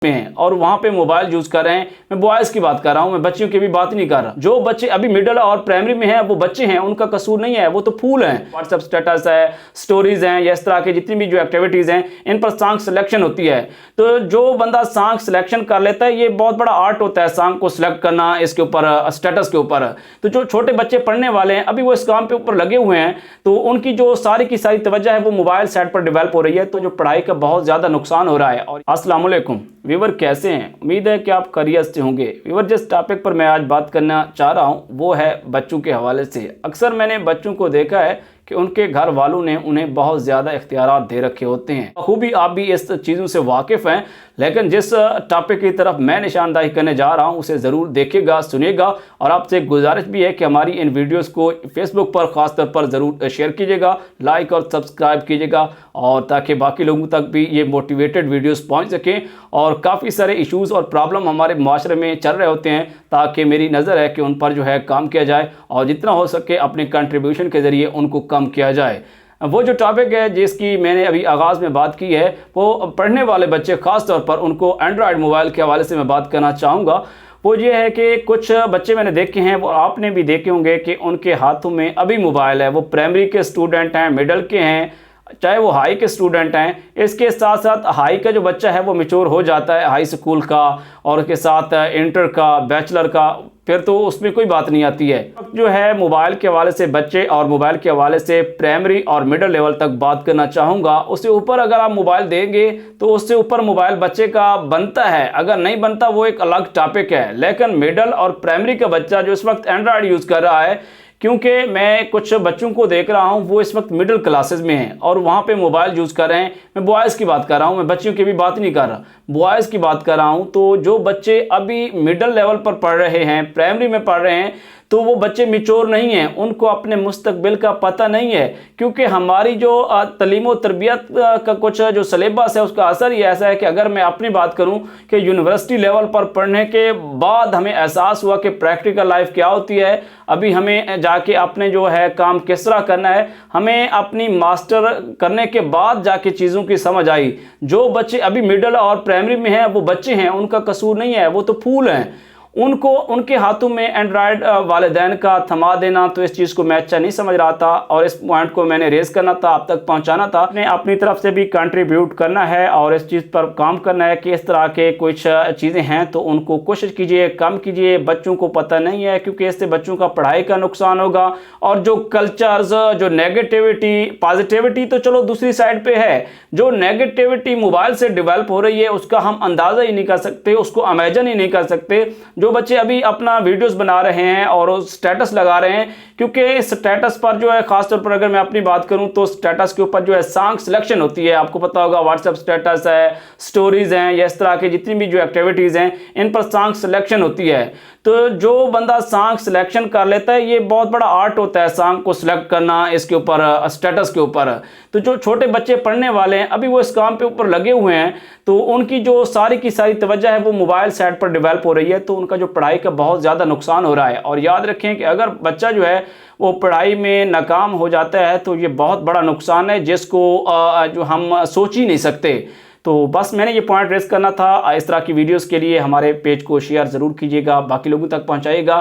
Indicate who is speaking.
Speaker 1: में हैं और वहाँ पे मोबाइल यूज़ कर रहे हैं। मैं बॉयज़ की बात कर रहा हूँ, मैं बच्चियों की भी बात नहीं कर रहा। जो बच्चे अभी मिडिल और प्राइमरी में हैं वो बच्चे हैं, उनका कसूर नहीं है, वो तो फूल हैं। व्हाट्सएप स्टेटस है, स्टोरीज़ हैं, या इस तरह की जितनी भी जो एक्टिविटीज़ हैं इन पर सॉन्ग सिलेक्शन होती है। तो जो बंदा सॉन्ग सिलेक्शन कर लेता है, ये बहुत बड़ा आर्ट होता है सॉन्ग को सिलेक्ट करना, इसके ऊपर स्टेटस के ऊपर। तो जो छोटे बच्चे पढ़ने वाले हैं अभी वो इस काम पे ऊपर लगे हुए हैं, तो उनकी जो सारी की सारी तवज्जो है वो मोबाइल सेट पर डेवलप हो रही है, तो जो पढ़ाई का बहुत ज़्यादा नुकसान हो रहा है। और अस्सलाम वालेकुम व्यूअर, कैसे हैं? उम्मीद है कि आप खैरियत से होंगे। व्यूअर, जिस टॉपिक पर मैं आज बात करना चाह रहा हूं वो है बच्चों के हवाले से। अक्सर मैंने बच्चों को देखा है कि उनके घर वालों ने उन्हें बहुत ज़्यादा इख्तियारात दे रखे होते हैं। खूबी आप भी इस चीज़ों से वाकिफ़ हैं, लेकिन जिस टॉपिक की तरफ मैं निशानदाही करने जा रहा हूं उसे ज़रूर देखिएगा, सुनिएगा। और आपसे एक गुजारिश भी है कि हमारी इन वीडियोस को फेसबुक पर ख़ास तौर पर ज़रूर शेयर कीजिएगा, लाइक और सब्सक्राइब कीजिएगा, और ताकि बाकी लोगों तक भी ये मोटिवेटेड वीडियोस पहुंच सकें। और काफ़ी सारे इश्यूज़ और प्रॉब्लम हमारे माशरे में चल रहे होते हैं, ताकि मेरी नज़र है कि उन पर जो है काम किया जाए और जितना हो सके अपने कंट्रीब्यूशन के ज़रिए उनको कम किया जाए। वो जो टॉपिक है जिसकी मैंने अभी आगाज़ में बात की है वो पढ़ने वाले बच्चे, ख़ास तौर पर उनको एंड्रॉयड मोबाइल के हवाले से मैं बात करना चाहूँगा। वो ये है कि कुछ बच्चे मैंने देखे हैं, वो आपने भी देखे होंगे कि उनके हाथों में अभी मोबाइल है। वो प्राइमरी के स्टूडेंट हैं, मिडल के हैं, चाहे वो हाई के स्टूडेंट हैं। इसके साथ साथ हाई का जो बच्चा है वो मैच्योर हो जाता है हाई स्कूल का, और उसके साथ इंटर का, बैचलर का, फिर तो उसमें कोई बात नहीं आती है। जो है मोबाइल के हवाले से बच्चे और मोबाइल के हवाले से प्राइमरी और मिडिल लेवल तक बात करना चाहूँगा। उससे ऊपर अगर आप मोबाइल देंगे तो उससे ऊपर मोबाइल बच्चे का बनता है, अगर नहीं बनता वो एक अलग टॉपिक है। लेकिन मिडिल और प्राइमरी का बच्चा जो इस वक्त एंड्रॉयड यूज़ कर रहा है, क्योंकि मैं कुछ बच्चों को देख रहा हूं वो इस वक्त मिडिल क्लासेस में हैं और वहां पे मोबाइल यूज़ कर रहे हैं। मैं बॉयज़ की बात कर रहा हूं, मैं बच्चियों की भी बात नहीं कर रहा, बॉयज़ की बात कर रहा हूं। तो जो बच्चे अभी मिडिल लेवल पर पढ़ रहे हैं, प्राइमरी में पढ़ रहे हैं, तो वो बच्चे मैच्योर नहीं हैं, उनको अपने मुस्तकबिल का पता नहीं है। क्योंकि हमारी जो तालीम व तरबियत का कुछ जो सिलेबस है उसका असर ही ऐसा है कि अगर मैं अपनी बात करूं कि यूनिवर्सिटी लेवल पर पढ़ने के बाद हमें एहसास हुआ कि प्रैक्टिकल लाइफ क्या होती है, अभी हमें जाके अपने जो है काम किस तरह करना है, हमें अपनी मास्टर करने के बाद जाके चीज़ों की समझ आई। जो बच्चे अभी मिडिल और प्राइमरी में हैं वो बच्चे हैं, उनका कसूर नहीं है, वो तो फूल हैं। उनको उनके हाथों में एंड्रॉयड वालिदैन का थमा देना, तो इस चीज़ को मैं अच्छा नहीं समझ रहा था और इस पॉइंट को मैंने रेस करना था, आप तक पहुंचाना था। मैंने अपनी तरफ से भी कंट्रीब्यूट करना है और इस चीज़ पर काम करना है कि इस तरह के कुछ चीज़ें हैं तो उनको कोशिश कीजिए, कम कीजिए। बच्चों को पता नहीं है, क्योंकि इससे बच्चों का पढ़ाई का नुकसान होगा। और जो कल्चर्स, जो नेगेटिविटी, पॉजिटिविटी तो चलो दूसरी साइड पे है, जो नेगेटिविटी मोबाइल से डेवलप हो रही है उसका हम अंदाज़ा ही नहीं कर सकते, उसको इमेजिन ही नहीं कर सकते। जो बच्चे अभी अपना वीडियोस बना रहे हैं और स्टेटस लगा रहे हैं, क्योंकि स्टेटस पर जो है खास तौर पर अगर मैं अपनी बात करूं तो स्टेटस के ऊपर जो है सॉन्ग सिलेक्शन होती है। आपको पता होगा व्हाट्सएप स्टेटस है, स्टोरीज हैं, या इस तरह की जितनी भी जो एक्टिविटीज़ हैं इन पर सॉन्ग सिलेक्शन होती है। तो जो बंदा सॉन्ग सिलेक्शन कर लेता है, ये बहुत बड़ा आर्ट होता है सॉन्ग को सिलेक्ट करना, इसके ऊपर स्टेटस के ऊपर। तो जो छोटे बच्चे पढ़ने वाले हैं अभी वो इस काम पे ऊपर लगे हुए हैं, तो उनकी जो सारी की सारी तवज्जो है वो मोबाइल सेट पर डेवलप हो रही है, तो उनका जो पढ़ाई का बहुत ज़्यादा नुकसान हो रहा है। और याद रखें कि अगर बच्चा जो है वो पढ़ाई में नाकाम हो जाता है तो ये बहुत बड़ा नुकसान है, जिसको जो हम सोच ही नहीं सकते। तो बस मैंने ये पॉइंट रेस करना था। इस तरह की वीडियोस के लिए हमारे पेज को शेयर ज़रूर कीजिएगा, बाकी लोगों तक पहुंचाइएगा।